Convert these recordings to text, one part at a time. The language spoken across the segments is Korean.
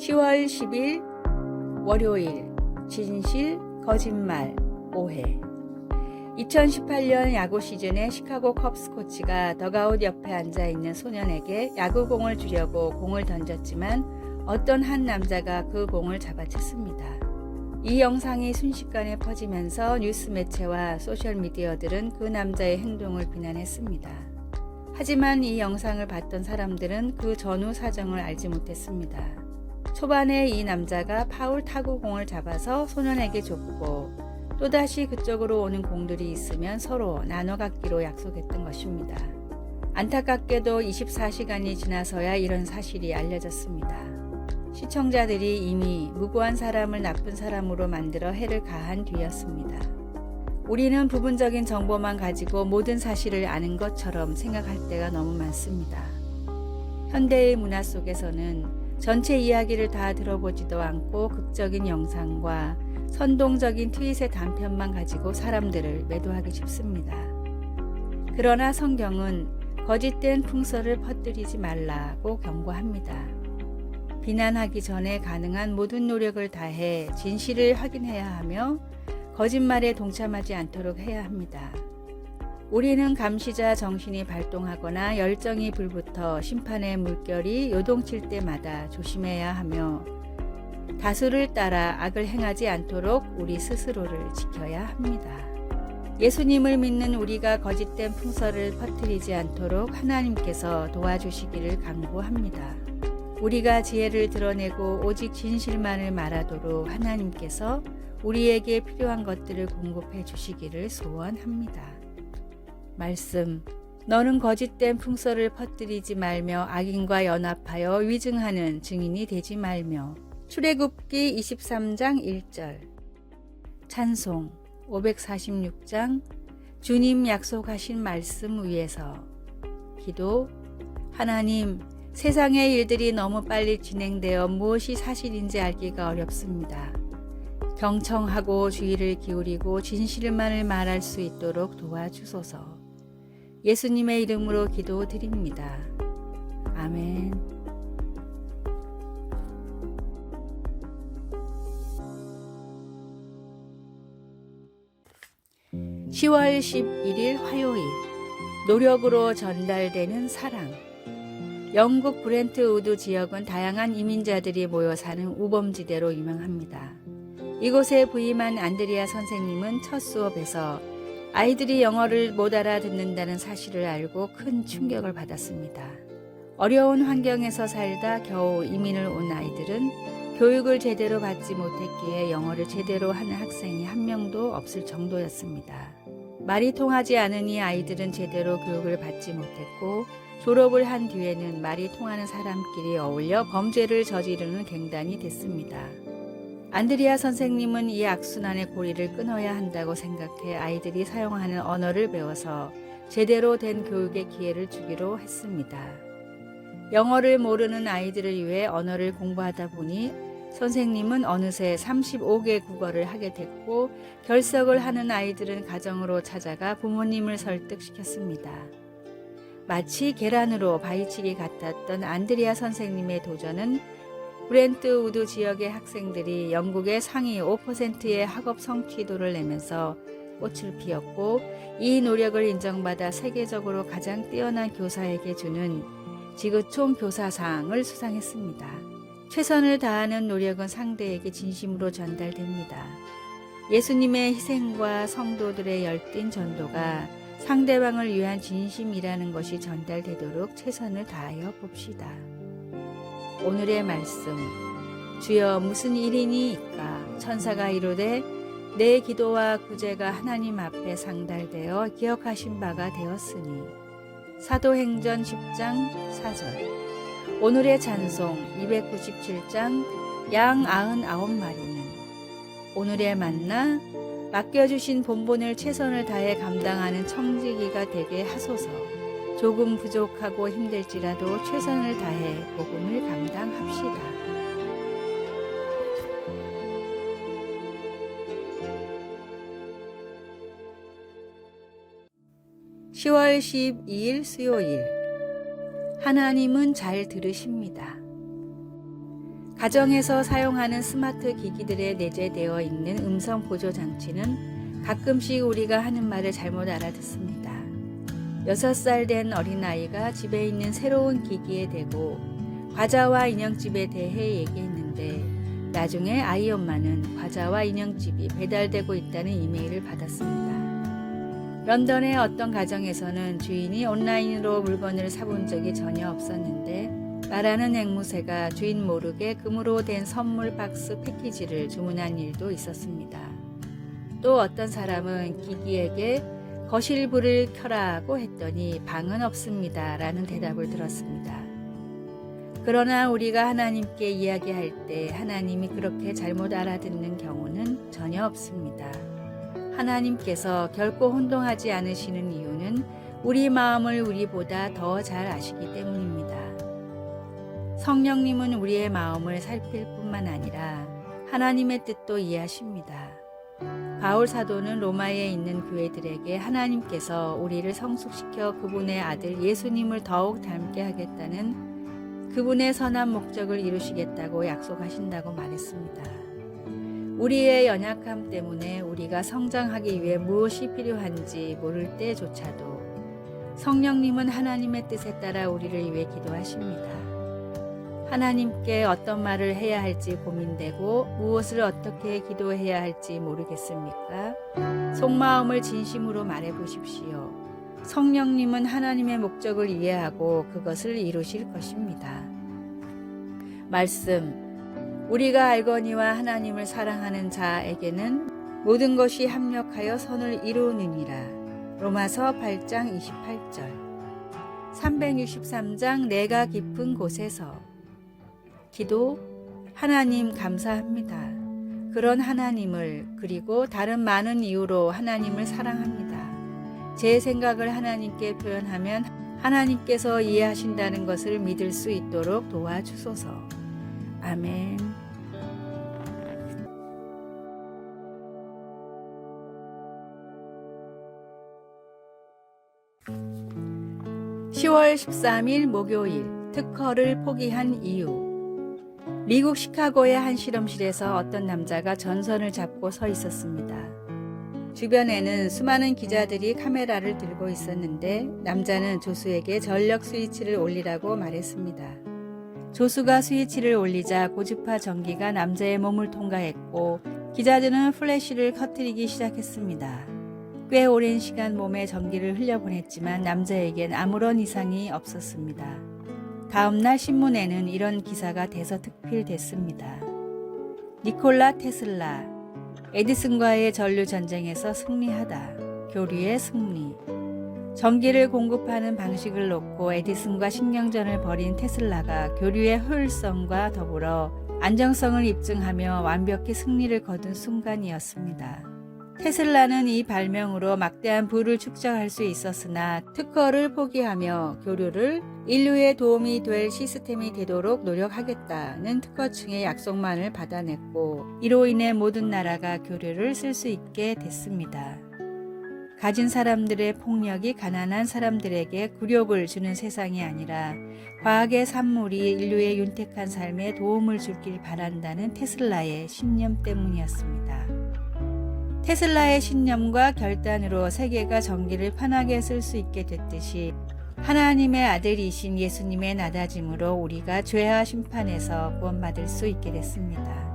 10월 10일 월요일 진실, 거짓말, 오해. 2018년 야구 시즌에 시카고 컵스 코치가 더가웃 옆에 앉아있는 소년에게 야구공을 주려고 공을 던졌지만 어떤 한 남자가 그 공을 잡아챘습니다. 이 영상이 순식간에 퍼지면서 뉴스 매체와 소셜미디어들은 그 남자의 행동을 비난했습니다. 하지만 이 영상을 봤던 사람들은 그 전후 사정을 알지 못했습니다. 초반에 이 남자가 파울 타구 공을 잡아서 소년에게 줬고 또다시 그쪽으로 오는 공들이 있으면 서로 나눠 갖기로 약속했던 것입니다. 안타깝게도 24시간이 지나서야 이런 사실이 알려졌습니다. 시청자들이 이미 무고한 사람을 나쁜 사람으로 만들어 해를 가한 뒤였습니다. 우리는 부분적인 정보만 가지고 모든 사실을 아는 것처럼 생각할 때가 너무 많습니다. 현대의 문화 속에서는 전체 이야기를 다 들어보지도 않고 극적인 영상과 선동적인 트윗의 단편만 가지고 사람들을 매도하기 쉽습니다. 그러나 성경은 거짓된 풍설을 퍼뜨리지 말라고 경고합니다. 비난하기 전에 가능한 모든 노력을 다해 진실을 확인해야 하며 거짓말에 동참하지 않도록 해야 합니다. 우리는 감시자 정신이 발동하거나 열정이 불붙어 심판의 물결이 요동칠 때마다 조심해야 하며 다수를 따라 악을 행하지 않도록 우리 스스로를 지켜야 합니다. 예수님을 믿는 우리가 거짓된 풍설을 퍼뜨리지 않도록 하나님께서 도와주시기를 간구합니다. 우리가 지혜를 드러내고 오직 진실만을 말하도록 하나님께서 우리에게 필요한 것들을 공급해 주시기를 소원합니다. 말씀, 너는 거짓된 풍설을 퍼뜨리지 말며 악인과 연합하여 위증하는 증인이 되지 말며. 출애굽기 23장 1절. 찬송 546장 주님 약속하신 말씀 위에서. 기도, 하나님, 세상의 일들이 너무 빨리 진행되어 무엇이 사실인지 알기가 어렵습니다. 경청하고 주의를 기울이고 진실만을 말할 수 있도록 도와주소서. 예수님의 이름으로 기도드립니다. 아멘. (10월 11일) 화요일. 노력으로 전달되는 사랑. 영국 브렌트 우드 지역은 다양한 이민자들이 모여 사는 우범지대로 유명합니다. 이곳에 부임한 안드리아 선생님은 첫 수업에서 아이들이 영어를 못 알아듣는다는 사실을 알고 큰 충격을 받았습니다. 어려운 환경에서 살다 겨우 이민을 온 아이들은 교육을 제대로 받지 못했기에 영어를 제대로 하는 학생이 한 명도 없을 정도였습니다. 말이 통하지 않으니 아이들은 제대로 교육을 받지 못했고 졸업을 한 뒤에는 말이 통하는 사람끼리 어울려 범죄를 저지르는 갱단이 됐습니다. 안드리아 선생님은 이 악순환의 고리를 끊어야 한다고 생각해 아이들이 사용하는 언어를 배워서 제대로 된 교육의 기회를 주기로 했습니다. 영어를 모르는 아이들을 위해 언어를 공부하다 보니 선생님은 어느새 35개 국어를 하게 됐고 결석을 하는 아이들은 가정으로 찾아가 부모님을 설득시켰습니다. 마치 계란으로 바위치기 같았던 안드리아 선생님의 도전은 브렌트 우드 지역의 학생들이 영국의 상위 5%의 학업 성취도를 내면서 꽃을 피웠고 이 노력을 인정받아 세계적으로 가장 뛰어난 교사에게 주는 지구촌 교사상을 수상했습니다. 최선을 다하는 노력은 상대에게 진심으로 전달됩니다. 예수님의 희생과 성도들의 열띤 전도가 상대방을 위한 진심이라는 것이 전달되도록 최선을 다하여 봅시다. 오늘의 말씀. 주여 무슨 일이니이까? 천사가 이르되 내 기도와 구제가 하나님 앞에 상달되어 기억하신 바가 되었으니. 사도행전 10장 4절. 오늘의 찬송 297장 양 99마리는. 오늘의 만나. 맡겨주신 본분을 최선을 다해 감당하는 청지기가 되게 하소서. 조금 부족하고 힘들지라도 최선을 다해 복음을 감당합시다. (10월 12일) 수요일. 하나님은 잘 들으십니다. 가정에서 사용하는 스마트 기기들에 내재되어 있는 음성 보조 장치는 가끔씩 우리가 하는 말을 잘못 알아듣습니다. 6살 된 어린아이가 집에 있는 새로운 기기에 대고 과자와 인형집에 대해 얘기했는데 나중에 아이 엄마는 과자와 인형집이 배달되고 있다는 이메일을 받았습니다. 런던의 어떤 가정에서는 주인이 온라인으로 물건을 사본 적이 전혀 없었는데 말하는 앵무새가 주인 모르게 금으로 된 선물 박스 패키지를 주문한 일도 있었습니다. 또 어떤 사람은 기기에게 거실 불을 켜라고 했더니 방은 없습니다 라는 대답을 들었습니다. 그러나 우리가 하나님께 이야기할 때 하나님이 그렇게 잘못 알아듣는 경우는 전혀 없습니다. 하나님께서 결코 혼동하지 않으시는 이유는 우리 마음을 우리보다 더 잘 아시기 때문입니다. 성령님은 우리의 마음을 살필 뿐만 아니라 하나님의 뜻도 이해하십니다. 바울 사도는 로마에 있는 교회들에게 하나님께서 우리를 성숙시켜 그분의 아들 예수님을 더욱 닮게 하겠다는 그분의 선한 목적을 이루시겠다고 약속하신다고 말했습니다. 우리의 연약함 때문에 우리가 성장하기 위해 무엇이 필요한지 모를 때조차도 성령님은 하나님의 뜻에 따라 우리를 위해 기도하십니다. 하나님께 어떤 말을 해야 할지 고민되고 무엇을 어떻게 기도해야 할지 모르겠습니까? 속마음을 진심으로 말해 보십시오. 성령님은 하나님의 목적을 이해하고 그것을 이루실 것입니다. 말씀, 우리가 알거니와 하나님을 사랑하는 자에게는 모든 것이 합력하여 선을 이루느니라. 로마서 8장 28절. 363장 내가 깊은 곳에서 기도, 하나님 감사합니다. 그런 하나님을 그리고 다른 많은 이유로 하나님을 사랑합니다. 제 생각을 하나님께 표현하면 하나님께서 이해하신다는 것을 믿을 수 있도록 도와주소서. 아멘. (10월 13일) 목요일 특허를 포기한 이유. 미국 시카고의 한 실험실에서 어떤 남자가 전선을 잡고 서 있었습니다. 주변에는 수많은 기자들이 카메라를 들고 있었는데 남자는 조수에게 전력 스위치를 올리라고 말했습니다. 조수가 스위치를 올리자 고주파 전기가 남자의 몸을 통과했고 기자들은 플래시를 커트리기 시작했습니다. 꽤 오랜 시간 몸에 전기를 흘려보냈지만 남자에겐 아무런 이상이 없었습니다. 다음날 신문에는 이런 기사가 대서특필됐습니다. 니콜라 테슬라, 에디슨과의 전류 전쟁에서 승리하다. 교류의 승리. 전기를 공급하는 방식을 놓고 에디슨과 신경전을 벌인 테슬라가 교류의 효율성과 더불어 안정성을 입증하며 완벽히 승리를 거둔 순간이었습니다. 테슬라는 이 발명으로 막대한 부를 축적할 수 있었으나 특허를 포기하며 교류를 인류에 도움이 될 시스템이 되도록 노력하겠다는 특허층의 약속만을 받아냈고 이로 인해 모든 나라가 교류를 쓸 수 있게 됐습니다. 가진 사람들의 폭력이 가난한 사람들에게 굴욕을 주는 세상이 아니라 과학의 산물이 인류의 윤택한 삶에 도움을 주길 바란다는 테슬라의 신념 때문이었습니다. 테슬라의 신념과 결단으로 세계가 전기를 편하게 쓸 수 있게 됐듯이 하나님의 아들이신 예수님의 낮아짐으로 우리가 죄와 심판에서 구원받을 수 있게 됐습니다.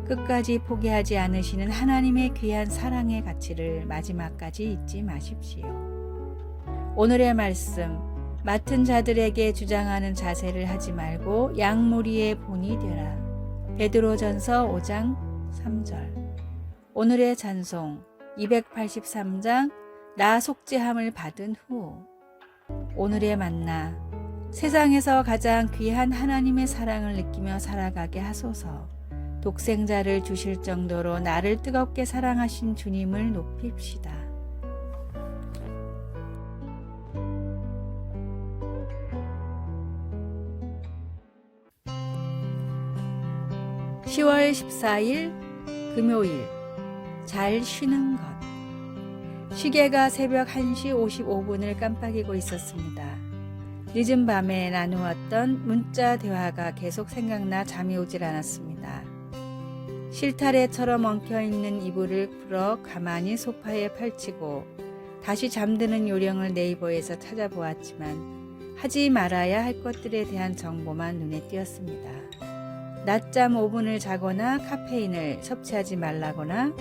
끝까지 포기하지 않으시는 하나님의 귀한 사랑의 가치를 마지막까지 잊지 마십시오. 오늘의 말씀, 맡은 자들에게 주장하는 자세를 하지 말고 양무리의 본이 되라. 베드로전서 5장 3절. 오늘의 찬송 283장 나 속죄함을 받은 후. 오늘의 만나 세상에서 가장 귀한 하나님의 사랑을 느끼며 살아가게 하소서. 독생자를 주실 정도로 나를 뜨겁게 사랑하신 주님을 높입시다. (10월 14일) 금요일 잘 쉬는 것. 시계가 새벽 1시 55분을 깜빡이고 있었습니다. 늦은 밤에 나누었던 문자 대화가 계속 생각나 잠이 오질 않았습니다. 실타래처럼 엉켜있는 이불을 풀어 가만히 소파에 펼치고 다시 잠드는 요령을 네이버에서 찾아보았지만 하지 말아야 할 것들에 대한 정보만 눈에 띄었습니다. 낮잠 5분을 자거나 카페인을 섭취하지 말라거나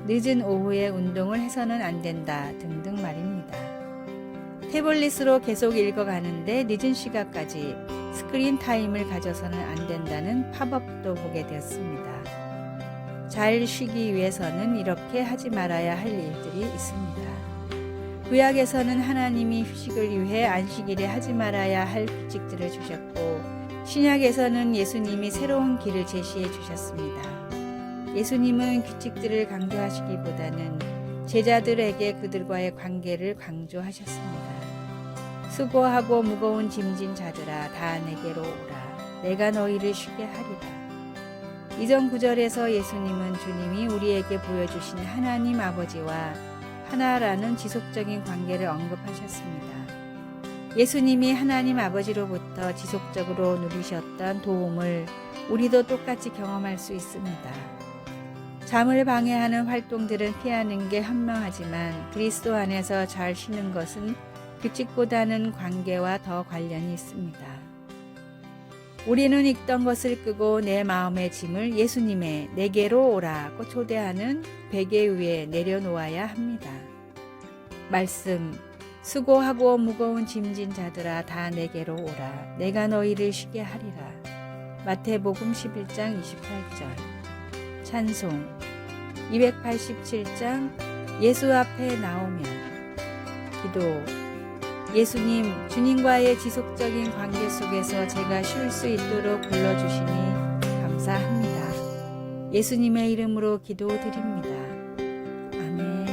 늦은 오후에 운동을 해서는 안 된다 등등 말입니다. 태블릿으로 계속 읽어가는데 늦은 시간까지 스크린 타임을 가져서는 안 된다는 팝업도 보게 되었습니다. 잘 쉬기 위해서는 이렇게 하지 말아야 할 일들이 있습니다. 구약에서는 하나님이 휴식을 위해 안식일에 하지 말아야 할 규칙들을 주셨고 신약에서는 예수님이 새로운 길을 제시해 주셨습니다. 예수님은 규칙들을 강조하시기보다는 제자들에게 그들과의 관계를 강조하셨습니다. 수고하고 무거운 짐진 자들아 다 내게로 오라. 내가 너희를 쉬게 하리라. 이전 구절에서 예수님은 주님이 우리에게 보여주신 하나님 아버지와 하나라는 지속적인 관계를 언급하셨습니다. 예수님이 하나님 아버지로부터 지속적으로 누리셨던 도움을 우리도 똑같이 경험할 수 있습니다. 잠을 방해하는 활동들은 피하는 게 현명하지만 그리스도 안에서 잘 쉬는 것은 규칙보다는 관계와 더 관련이 있습니다. 우리는 읽던 것을 끄고 내 마음의 짐을 예수님의 내게로 오라고 초대하는 베개 위에 내려놓아야 합니다. 말씀, 수고하고 무거운 짐진 자들아 다 내게로 오라. 내가 너희를 쉬게 하리라. 마태복음 11장 28절. 찬송 287장 예수 앞에 나오면. 기도. 예수님, 주님과의 지속적인 관계 속에서 제가 쉴 수 있도록 불러주시니 감사합니다. 예수님의 이름으로 기도드립니다. 아멘.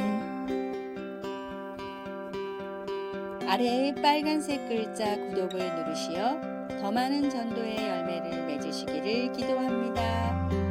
아래의 빨간색 글자 구독을 누르시어 더 많은 전도의 열매를 맺으시기를 기도합니다.